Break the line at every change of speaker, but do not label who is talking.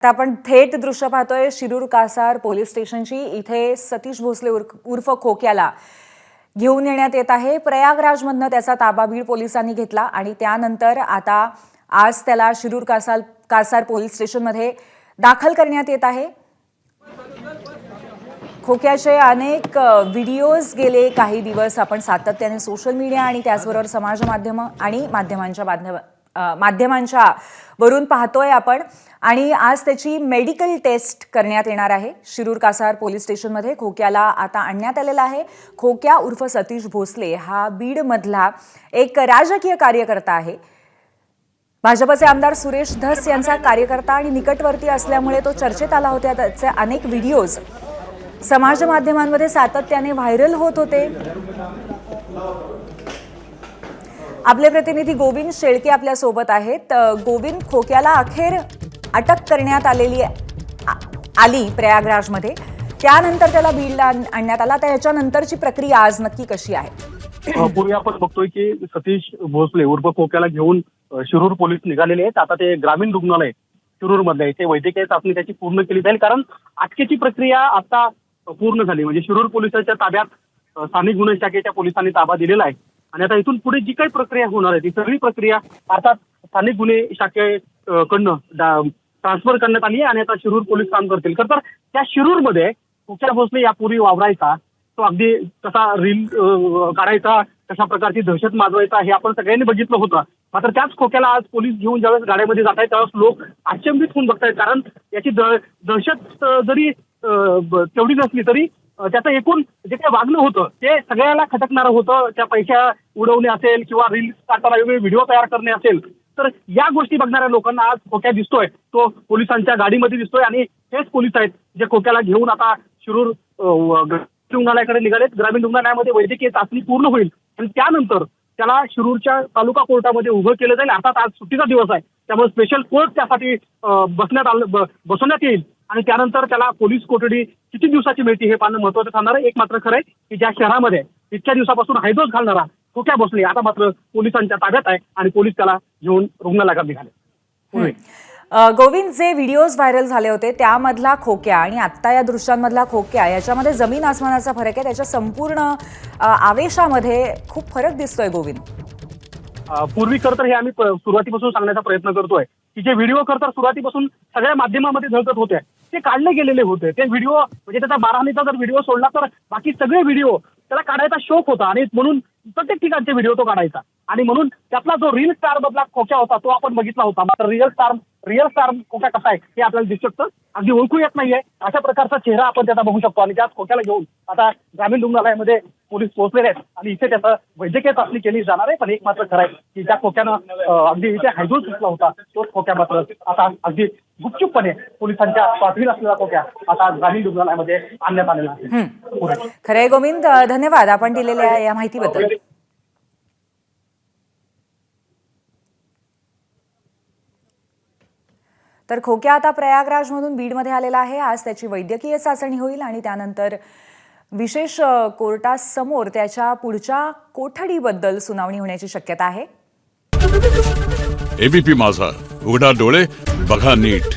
तर आपण थेट दृश्य पाहतोय शिरूर कासार पोलीस स्टेशनची। इथे सतीश भोसले उर्फ खोक्याला घेऊन येण्यात येत आहे। प्रयागराजमधनं त्याचा ताबा बीड पोलिसांनी घेतला आणि त्यानंतर आता आज त्याला शिरूर कासार पोलीस स्टेशनमध्ये दाखल करण्यात येत आहे। खोक्याचे अनेक व्हिडिओज गेले काही दिवस आपण सातत्याने सोशल मीडिया आणि त्याचबरोबर समाज माध्यम आणि माध्यमांच्या वरून पाहतोय आपण आणि आज त्याची मेडिकल टेस्ट करण्यात येणार आहे। शिरूर कासार पोलीस स्टेशनमध्ये खोक्याला आता आणण्यात आलेला आहे। खोक्या उर्फ सतीश भोसले हा बीडमधला एक राजकीय कार्यकर्ता आहे। भाजपचे आमदार सुरेश धस यांचा कार्यकर्ता आणि निकटवर्ती असल्यामुळे तो चर्चेत आला होता। त्याचे अनेक व्हिडिओज समाज माध्यमांमध्ये सातत्याने व्हायरल होत होते। आपले प्रतिनिधी गोविंद शेळके आपल्या सोबत आहेत। गोविंद, खोक्याला अखेर अटक करण्यात आली प्रयागराजमध्ये, त्यानंतर त्याला बीडला आणण्यात आला। तर याच्यानंतरची प्रक्रिया आज नक्की कशी आहे?
पूर्वी आपण बघतोय की सतीश भोसले उर्फ खोक्याला घेऊन शिरूर पोलीस निघालेले आहेत। आता ते ग्रामीण रुग्णालय शिरूर मधले इथे वैद्यकीय चाचणी त्याची पूर्ण केली जाईल, कारण अटकेची प्रक्रिया आता पूर्ण झाली। म्हणजे शिरूर पोलिसांच्या ताब्यात स्थानिक गुन्हे शाखेच्या पोलिसांनी ताबा दिलेला आहे आणि आता इथून पुढे जी काही प्रक्रिया होणार आहे ती सगळी प्रक्रिया अर्थात स्थानिक गुन्हे शाखेकडनं ट्रान्सफर करण्यात आली आणि आता शिरूर पोलीस काम करतील। तर त्या शिरूरमध्ये खोक्या भोसले यापूर्वी वावरायचा, तो अगदी कसा रील काढायचा, कशा प्रकारची दहशत माजवायचा हे आपण सगळ्यांनी बघितलं होतं। मात्र त्याच खोक्याला आज पोलीस घेऊन ज्यावेळेस गाड्यामध्ये जात आहेत त्यावेळेस लोक अचंबित होऊन बघतायत, कारण याची दहशत जरी तेवढी नसली तरी त्याचं एकूण जे काही वागणं होतं ते सगळ्याला खटकणारं होतं। त्या पैसा उडवणे असेल किंवा रील्स काढताना वेगवेगळे व्हिडिओ तयार करणे असेल, तर या गोष्टी बघणाऱ्या लोकांना आज खोक्या दिसतोय, तो पोलिसांच्या गाडीमध्ये दिसतोय आणि हेच पोलीस आहेत जे खोक्याला घेऊन आता शिरूर रुग्णालयाकडे निघालेत। ग्रामीण रुग्णालयामध्ये वैद्यकीय चाचणी पूर्ण होईल आणि त्यानंतर त्याला शिरूरच्या तालुका कोर्टामध्ये उभं केलं जाईल। अर्थात आज सुट्टीचा दिवस आहे, त्यामुळे स्पेशल कोर्ट त्यासाठी बसवण्यात येईल आणि त्यानंतर त्याला पोलीस कोठडी किती दिवसाची मिळते हे पाहणं महत्त्वाचं ठरणार आहे। एक मात्र खरं आहे की ज्या शहरामध्ये इतक्या दिवसापासून हायदोस घालणारा खोक्या भोसले आता मात्र पोलिसांच्या ताब्यात आहे आणि पोलीस त्याला घेऊन रुग्णालयात निघाले।
गोविंद, जे व्हिडिओज व्हायरल झाले होते त्यामधला खोक्या आणि आता या दृश्यांमधला खोक्या याच्यामध्ये जमीन आसमानाचा फरक आहे। त्याच्या संपूर्ण आवेशामध्ये खूप फरक दिसतोय गोविंद।
पूर्वी खरं तर हे आम्ही सुरुवातीपासून सांगण्याचा प्रयत्न करतोय की जे व्हिडिओ खरं तर सुरुवातीपासून सगळ्या माध्यमामध्ये झळकत होते ते काढले गेलेले होते। ते व्हिडिओ म्हणजे त्याचा बाराणीचा जर व्हिडिओ सोडला तर बाकी सगळे व्हिडिओ त्याला काढायचा शौक होता आणि म्हणून प्रत्येक ठिकाणचे व्हिडिओ तो काढायचा आणि म्हणून त्यातला जो रील स्टार मधला खोक्या होता तो आपण बघितला होता। मात्र रिअल स्टार खोक्या कसा आहे हे आपल्याला दिसू शकतं, अगदी ओळखू येत नाहीये अशा प्रकारचा चेहरा आपण त्याचा बघू शकतो। आणि त्याच खोक्याला घेऊन आता ग्रामीण रुग्णालयामध्ये पोलीस पोहोचलेले आहेत आणि इथे त्याचं वैद्यकीय चाचणी केली जाणार आहे। पण एक मात्र खरं आहे की ज्या खोक्यानं अगदी इथे हायदोस घेतला होता तोच खोक्या मात्र आता अगदी गुपचूपपणे पोलिसांच्या पाठवीत असलेला खोक्या आता ग्रामीण रुग्णालयामध्ये आणण्यात आलेला आहे।
खरंय गोविंद, धन्यवाद आपण दिलेल्या या माहितीबद्दल। तर खोक्या आता प्रयागराजमधून बीडमध्ये आलेला आहे। आज त्याची वैद्यकीय चाचणी होईल आणि त्यानंतर विशेष कोर्टासमोर त्याच्या पुढच्या कोठडीबद्दल सुनावणी होण्याची शक्यता आहे।
एबीपी माझा, उघडा डोळे बघा नीट।